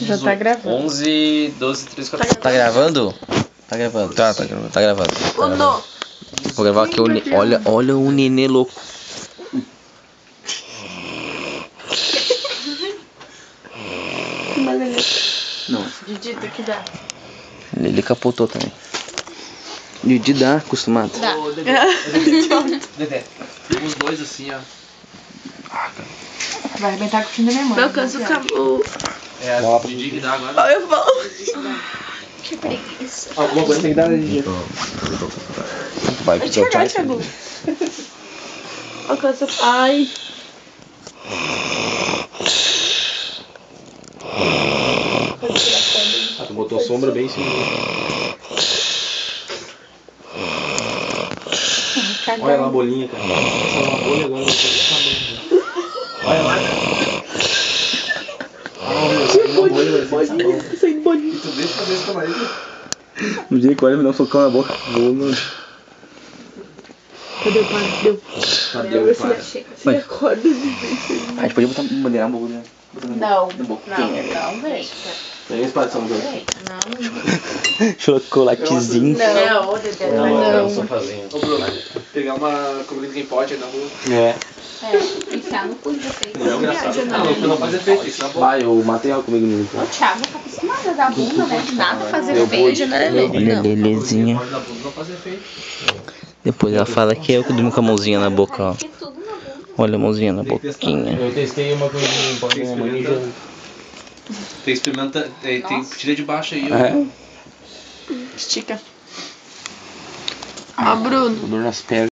Já tá gravando. 11, 12, 13, 14. Tá gravando? Tá gravando. Tá gravando. Tá gravando. Ô, não. Vou gravar aqui o olha o nenê louco. Não. Didita que dá. Ele capotou também. Didi dá, acostumado. Dá. Dedé, os dois assim, ó. Vai arrebentar com o fim da memória. Meu canso acabou. É a Didi que dá agora. Eu vou. Que preguiça. Alguma coisa tem que dar Didi. Vai, Deixa eu jogar, Thiago. Ai. Ah, tu botou sombra bem em cima. Olha lá a bolinha, cara. Essa é uma bolha agora. Olha lá, cara. Bolinha. Sem bolinha. E tu deixa fazer isso com a Marília? No dia que olha me dá um socão na boca. Cadê o pai? Deu. Deu, para. Se acorda de vez. A gente podia botar bandeirar um bagulho, né? Não, Não, vem. Pega esse prato, São João. Chocolatezinho. Não, Dedé, não. Só fazendo. Ô, Bruno, pegar uma comida em pote aí na rua. É. Enfiar no cu de vocês. Não é engraçado. Não faz efeito, isso é bom. Vai, eu matei ela comigo no O Thiago tá acostumado a dar bunda, né? De nada fazer Eu feio, né, Lelê? Olha a Lelezinha. Não faz efeito. Depois ela fala que é eu que durmo com a mãozinha na boca, ó. Olha a mãozinha na boquinha. Eu testei uma coisa em pote da minha mãe e já... Tem experimenta... Tira de baixo aí. É? Estica. Ó, Bruno. Dor nas pernas.